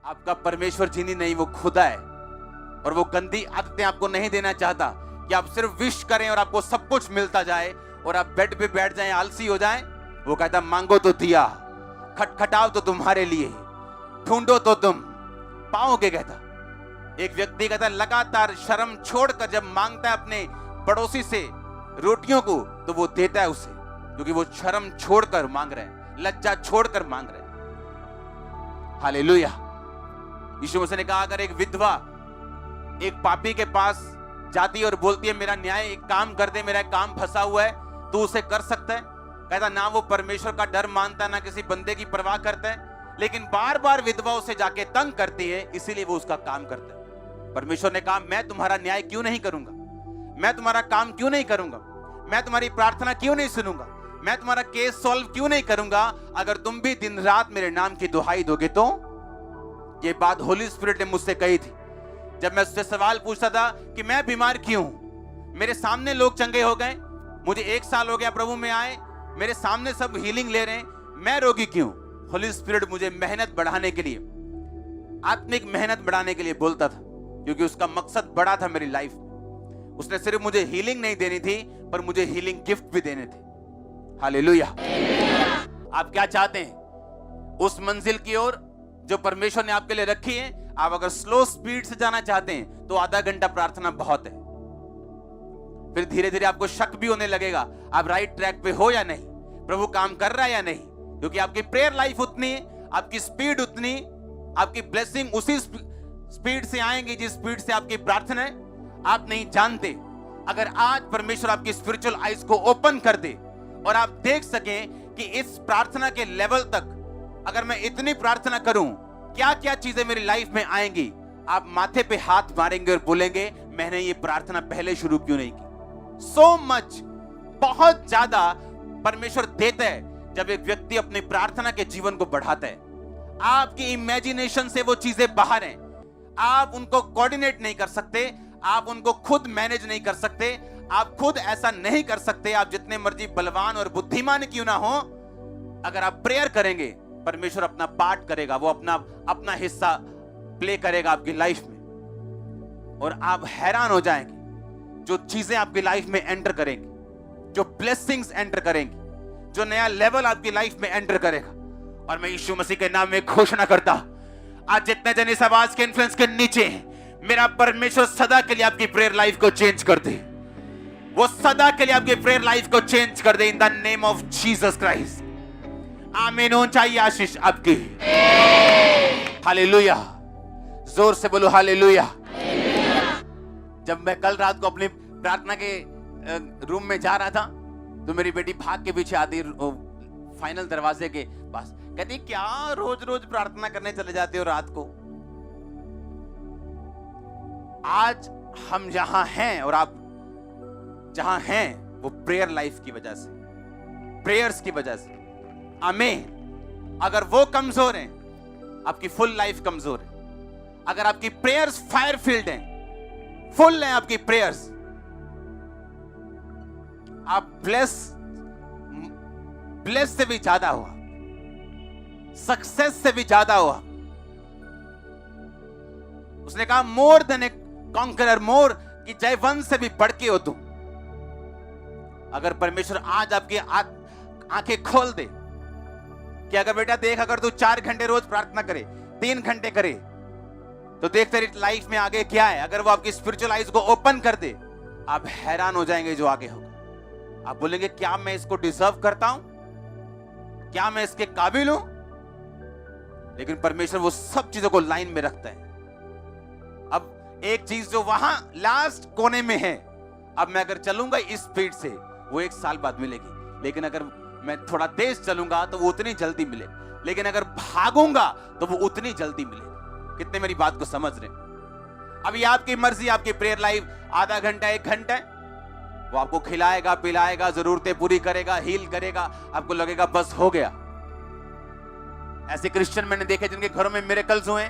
आपका परमेश्वर जिनी नहीं, वो खुदा है। और वो गंदी आदतें आपको नहीं देना चाहता कि आप सिर्फ विश करें और आपको सब कुछ मिलता जाए और आप बेड पे बैठ जाएं, आलसी हो जाएं। वो कहता मांगो तो दिया, खटखटाओ तो तुम्हारे लिए, ढूंढो तो तुम पाओगे। कहता एक व्यक्ति कहता लगातार शर्म छोड़कर जब मांगता है अपने पड़ोसी से रोटियों को, तो वो देता है उसे, क्योंकि वो शर्म छोड़कर मांग रहे हैं, लज्जा छोड़कर मांग रहे हैं। हालेलुया। यीशु मसीह ने कहा अगर एक विधवा एक पापी के पास जाती है और बोलती है मेरा न्याय एक काम कर दे, मेरा काम फंसा हुआ है, तो उसे कर सकता है? कहता ना वो परमेश्वर का डर मानता, ना किसी बंदे की परवाह करता है, लेकिन बार बार विधवा उसे जाके तंग करती है, इसीलिए वो उसका काम करता है। परमेश्वर ने कहा मैं तुम्हारा न्याय क्यों नहीं करूंगा, मैं तुम्हारा काम क्यों नहीं करूंगा, मैं तुम्हारी प्रार्थना क्यों नहीं सुनूंगा, मैं तुम्हारा केस सॉल्व क्यों नहीं करूंगा, अगर तुम भी दिन रात मेरे नाम की दुहाई दोगे तो। ये बात होली स्पिरिट ने मुझसे कही थी जब मैं उससे सवाल पूछता था कि मैं बीमार क्यों हूं, मेरे सामने लोग चंगे हो गए, मुझे 1 साल हो गया प्रभु में आए, मेरे सामने सब हीलिंग ले रहे हैं, मैं रोगी क्यों? होली स्पिरिट मुझे मेहनत बढ़ाने के लिए, आत्मिक मेहनत बढ़ाने के लिए बोलता था, क्योंकि उसका मकसद बड़ा था मेरी लाइफ में। उसने सिर्फ मुझे हीलिंग नहीं देनी थी, पर मुझे हीलिंग गिफ्ट भी देने थे। हालेलुया। आप क्या चाहते हैं? उस मंजिल की ओर जो परमेश्वर ने आपके लिए रखी है। आप अगर स्लो स्पीड से जाना चाहते हैं तो आधा घंटा प्रार्थना बहुत है। फिर धीरे धीरे आपको शक भी होने लगेगा आप राइट ट्रैक पे हो या नहीं, प्रभु काम कर रहा है या नहीं, क्योंकि आपकी प्रेयर लाइफ उतनी है, आपकी स्पीड उतनी, आपकी ब्लेसिंग उसी स्पीड से आएंगी जिस स्पीड से आपकी प्रार्थना है। आप नहीं जानते, अगर आज परमेश्वर आपकी स्पिरिचुअल आइज को ओपन कर दे और आप देख सकें कि इस प्रार्थना के लेवल तक अगर मैं इतनी प्रार्थना करूं क्या क्या चीजें मेरी लाइफ में आएंगी, आप माथे पे हाथ मारेंगे और बोलेंगे मैंने ये प्रार्थना पहले शुरू क्यों नहीं की। सो मच, बहुत ज्यादा परमेश्वर देता है जब एक व्यक्ति अपनी प्रार्थना के जीवन को बढ़ाता है। आपकी इमेजिनेशन से वो चीजें बाहर हैं, आप उनको कोऑर्डिनेट नहीं कर सकते, आप उनको खुद मैनेज नहीं कर सकते, आप खुद ऐसा नहीं कर सकते, आप जितने मर्जी बलवान और बुद्धिमान क्यों ना हो। अगर आप प्रेयर करेंगे परमेश्वर अपना पार्ट करेगा, वो अपना हिस्सा प्ले करेगा आपकी लाइफ में, और आप हैरान हो जाएंगे जो चीजें आपकी लाइफ में एंटर करेंगी, जो ब्लेसिंग्स एंटर करेंगी, जो नया लेवल आपकी लाइफ में एंटर करेगा। और मैं यीशु मसीह के नाम में घोषणा करता, आज जितने जन इस आवाज के इन्फ्लुएंस के नीचे हैं, मेरा परमेश्वर सदा के लिए आपकी प्रेयर लाइफ को चेंज कर दे, वो सदा के लिए आपकी प्रेयर लाइफ को चेंज कर दे in the name of Jesus Christ. आमीन। होनी चाहिए आशीष आपकी। हालेलुया। जोर से बोलो हालेलुया। जब मैं कल रात को अपनी प्रार्थना के रूम में जा रहा था तो मेरी बेटी भाग के पीछे आती, फाइनल दरवाजे के पास, कहती क्या रोज रोज प्रार्थना करने चले जाते हो रात को। आज हम जहां हैं और आप जहां हैं वो प्रेयर लाइफ की वजह से, प्रेयर्स की वजह से। आमीन। अगर वो कमजोर हैं आपकी फुल लाइफ कमजोर है। अगर आपकी प्रेयर्स फायर फील्ड हैं, फुल हैं आपकी प्रेयर्स, आप ब्लेस से भी ज्यादा हुआ, सक्सेस से भी ज्यादा हुआ। उसने कहा मोर देन ए कॉन्करर, मोर कि जयवंत से भी बढ़ के हो तुम। अगर परमेश्वर आज आपकी आंखें खोल दे कि अगर बेटा देख, अगर तू 4 घंटे रोज प्रार्थना करे, 3 घंटे करे, तो देख तेरी लाइफ में आगे क्या है। अगर वो आपकी स्पिरिचुअल आइज को ओपन कर दे, आप हैरान हो जाएंगे जो आगे होगा। आप बोलेंगे क्या मैं इसको डिजर्व करता हूं, क्या मैं इसके काबिल हूं? लेकिन परमेश्वर वो सब चीजों को लाइन में रखता है। अब एक चीज जो वहां लास्ट कोने में है, अब मैं अगर चलूंगा इस स्पीड से, वो 1 साल बाद मिलेगी, लेकिन अगर मैं थोड़ा तेज चलूंगा तो वो उतनी जल्दी मिले, लेकिन अगर भागूंगा तो वो उतनी जल्दी मिलेगी। कितने मेरी बात को समझ रहे? अभी आपकी मर्जी, आपकी प्रेयर लाइफ आधा घंटा 1 घंटा है, वो आपको खिलाएगा पिलाएगा, जरूरतें पूरी करेगा, हील करेगा, आपको लगेगा बस हो गया। ऐसे क्रिश्चियन मैंने देखे जिनके घरों में मिरेकल्स हुए,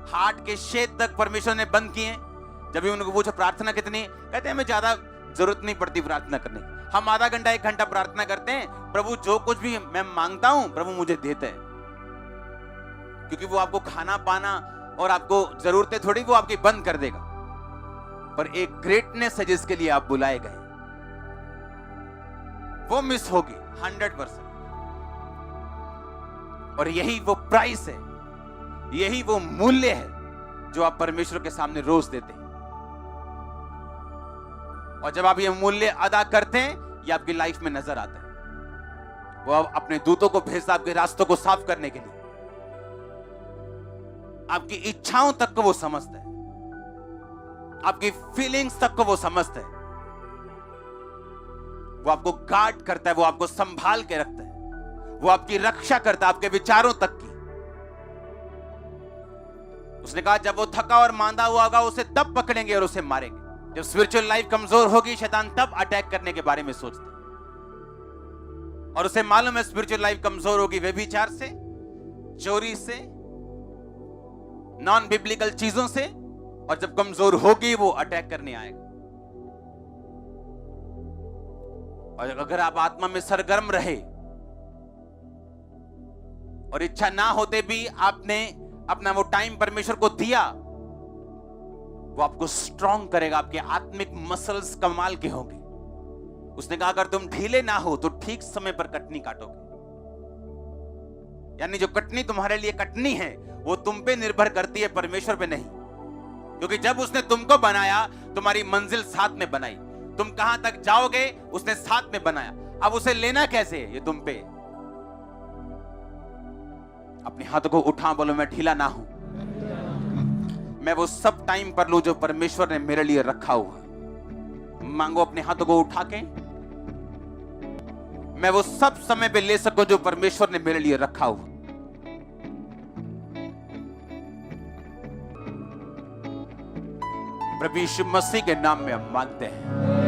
हार्ट के छेद तक परमेश्वर ने बंद किए। जब भी उनको पूछा प्रार्थना कितनी, कहते हैं हमें ज्यादा जरूरत नहीं पड़ती प्रार्थना करने की, हम आधा घंटा 1 घंटा प्रार्थना करते हैं, प्रभु जो कुछ भी मैं मांगता हूं प्रभु मुझे देते हैं। क्योंकि वो आपको खाना पाना और आपको जरूरतें थोड़ी वो आपकी बंद कर देगा, पर एक ग्रेटनेस है जिसके लिए आप बुलाए गए, वो मिस होगी 100%। और यही वो प्राइस है, यही वो मूल्य है जो आप परमेश्वर के सामने रोज देते हैं। और जब आप ये मूल्य अदा करते हैं, ये आपकी लाइफ में नजर आता है। वो अपने दूतों को भेजता आपके रास्तों को साफ करने के लिए, आपकी इच्छाओं तक को वो समझता है, आपकी फीलिंग्स तक को वो समझता है। वो आपको गार्ड करता है, वो आपको संभाल के रखता है, वो आपकी रक्षा करता है आपके विचारों तक की। उसने कहा जब वो थका और मांदा हुआ होगा उसे तब पकड़ेंगे और उसे मारेंगे। जब स्पिरिचुअल लाइफ कमजोर होगी, शैतान तब अटैक करने के बारे में सोचता है, और उसे मालूम है स्पिरिचुअल लाइफ कमजोर होगी व्यभिचार से, चोरी से, नॉन बिब्लिकल चीजों से, और जब कमजोर होगी वो अटैक करने आएगा। और अगर आप आत्मा में सरगर्म रहे और इच्छा ना होते भी आपने अपना वो टाइम परमेश्वर को दिया, वो आपको स्ट्रॉन्ग करेगा, आपके आत्मिक मसल्स कमाल के होंगे। उसने कहा अगर तुम ढीले ना हो तो ठीक समय पर कटनी काटोगे। यानी जो कटनी तुम्हारे लिए कटनी है वो तुम पे निर्भर करती है, परमेश्वर पे नहीं। क्योंकि जब उसने तुमको बनाया, तुम्हारी मंजिल साथ में बनाई, तुम कहां तक जाओगे उसने साथ में बनाया। अब उसे लेना कैसे, ये तुम पे। अपने हाथों को उठा, बोलो मैं ढीला ना हूं, मैं वो सब टाइम पर लूं जो परमेश्वर ने मेरे लिए रखा हुआ। मांगो अपने हाथों को उठा के, मैं वो सब समय पे ले सकूं जो परमेश्वर ने मेरे लिए रखा हुआ। प्रभु यीशु मसीह के नाम में हम मांगते हैं।